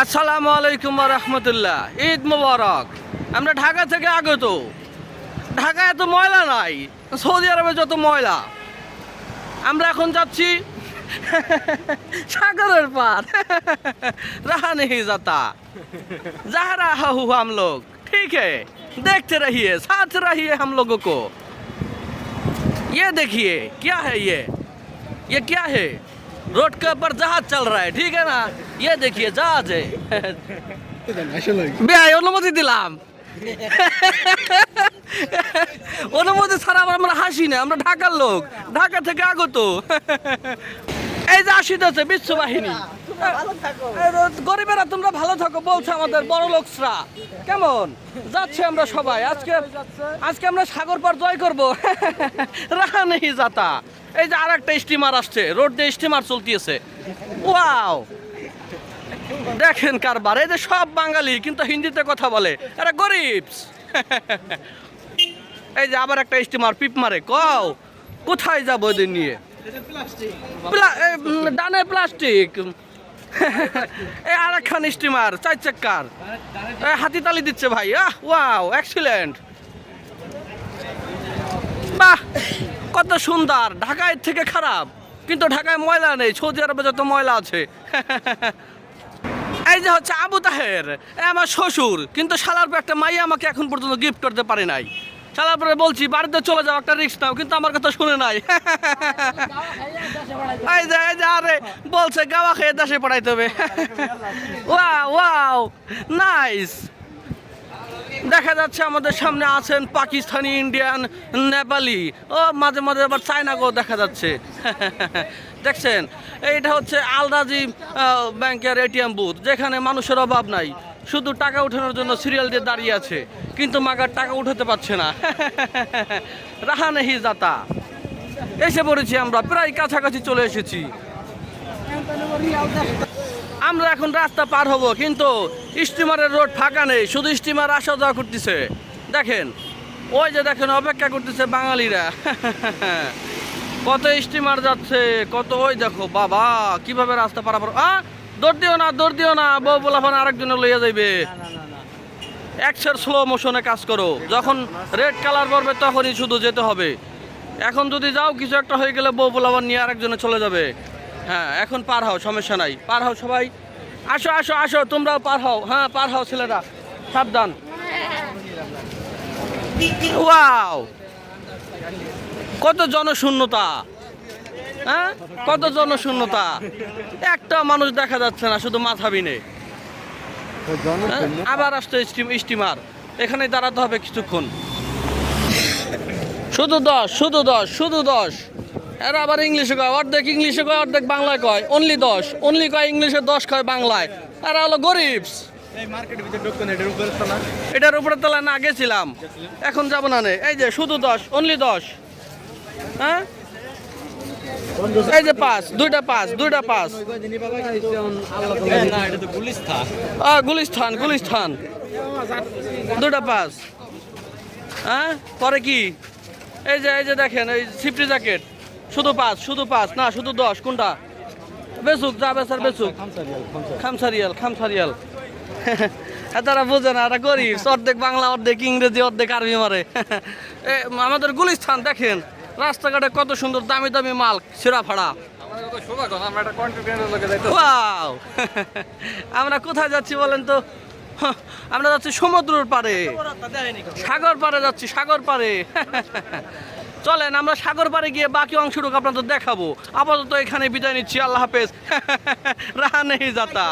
আসসালামু আলাইকুম ওয়া রাহমাতুল্লাহ। ঈদ মোবারক। আমরা ঢাকা থেকে আগত। ঢাকায় এত ময়লা নাই, সৌদি আরবে যত ময়লা। আমরা এখন যাচ্ছি সাগরের পার। रहा नहीं जाता, जा रहा हूँ हम लोग, ठीक है। देखते रहिए, साथ रहिए हम लोगों को। ये देखिए क्या है, ये क्या है? रोड के ऊपर जहाज चल रहा है, ठीक है ना। ये देखिए जहाज है। ভাই অনুমতি দিলাম। অনুমতি ছাড়া আমরা হাসি না, আমরা ঢাকার লোক, ঢাকা থেকে আগত। এই যে আসিতেছে বিশ্ব বাহিনী। গরিবেরা তোমরা ভালো থাকো বলছে আমাদের বড় লোকরা। কেমন যাচ্ছে আমরা সবাই আজকে আমরা সাগর পার জয় করবো। রাহা নেই যাতা। এই যে আর একটা স্টিমার আসছে, রোড দিয়ে স্টিমার চলতেছে। ওয়াও, দেখেন কারবার। এই যে সব বাঙালি কিন্তু হিন্দিতে কথা বলে, এরা গরিব। এই যে আবার একটা স্টিমার পিপ মারে। কও কোথায় যাবো এদের নিয়ে? ডানে প্লাস্টিক। এই আর একখান স্টিমার 4 চাক্কার হাতি তালি দিচ্ছে ভাই। Wow, excellent. বাহ, কত সুন্দর। ঢাকায় থেকে খারাপ, কিন্তু ঢাকায় ময়লা নেই। সৌদি আরবে যত ময়লা আছে। এই যে হচ্ছে আবু তাহের, আমার শ্বশুর, কিন্তু শালার পর একটা মাইয়া আমাকে এখন পর্যন্ত গিফট করতে পারে নাই। শালার পরে বলছি বাড়িতে চলে যাও, একটা রিস্ক নাও, কিন্তু আমার কথা শুনে নাই। এই যে আরে বলছে গাওয়া খেয়ে দেশে পড়াইতে হবে। Wow wow, nice. দেখা যাচ্ছে আমাদের সামনে আছেন পাকিস্তানি, ইন্ডিয়ান, নেপালি, ও মাঝে মাঝে আবার চায়নাকেও দেখা যাচ্ছে। দেখছেন, এইটা হচ্ছে আল রাজি ব্যাংকের এটিএম বুথ, যেখানে মানুষের অভাব নাই, শুধু টাকা উঠানোর জন্য সিরিয়াল দিয়ে দাঁড়িয়ে আছে, কিন্তু মাগার টাকা উঠাতে পারছে না। রাহা নেহি যাতা। এসে পড়েছি আমরা, প্রায় কাছাকাছি চলে এসেছি। আমরা এখন রাস্তা পার হব, কিন্তু স্টিমারের রোড ফাঁকা নেই, শুধু স্টিমার আসা যাওয়া করতেছে। দেখেন, ওই যে দেখেন অপেক্ষা করতেছে বাঙালিরা। কত স্টিমার যাচ্ছে, কত। ওই দেখো বাবা, কিভাবে রাস্তা পারাপার। দৌড় দিও না, বউ বলাফান আরেকজনে লইয়া যাইবে। একশের স্লো মোশনে কাজ করো, যখন রেড কালার পড়বে তখনই শুধু যেতে হবে। এখন যদি যাও, কিছু একটা হয়ে গেলে বউ বলাফান নিয়ে আরেকজনে চলে যাবে। হ্যাঁ, এখন পার হও, সমস্যা নাই, পার হও সবাই। আসো আসো আসো, তোমরাও পার হও। হ্যাঁ, পার হও ছেলেরা, সাবধান। ওয়াও, কত জনশূন্যতা। হ্যাঁ, কত জনশূন্যতা। একটা মানুষ দেখা যাচ্ছে না, শুধু মাথা বিনে। আবার আসছে স্টিমার, এখানে দাঁড়াতে হবে কিছুক্ষণ। শুধু 10। এরা আবার ইংলিশে কয়, অর্ধেক ইংলিশে কয়, অর্ধেক বাংলায় কয়। অনলি কয় ইংলিশে, 10 কয় বাংলায়। এরা হলো গরিব। এটার উপরে তলা না গেছিলাম, এখন যাবো না। এই যে শুধু 10, অনলি 10। হ্যাঁ, এই যে পাস, দুইটা পাস। গুলিস্তান দুইটা পাস। হ্যাঁ, পরে কি? এই যে দেখেন, এই সিফটি জ্যাকেট, শুধু পাস না, শুধু 10। কোনটা বেসুক? যা বেসার বেসুক। খামসারিয়াল। তারা বোঝে না, এরা গরিব। অর্ধেক বাংলা, অর্ধেক ইংরেজি, অর্ধেক আরবি মারে। আমাদের গুলিস্তান দেখেন, রাস্তাঘাটে কত সুন্দর দামি দামি মাল, ছেঁড়া ফাড়া। আমরা কোথায় যাচ্ছি বলেন তো? আমরা যাচ্ছি সমুদ্রের পারে, সাগর পারে যাচ্ছি, সাগর পারে। চলেন আমরা সাগর পারে গিয়ে বাকি অংশটুকু আপনাদের দেখাবো। আপাতত এখানে বিদায় নিচ্ছি, আল্লাহ হাফেজ। রাহা নেহি যাতা।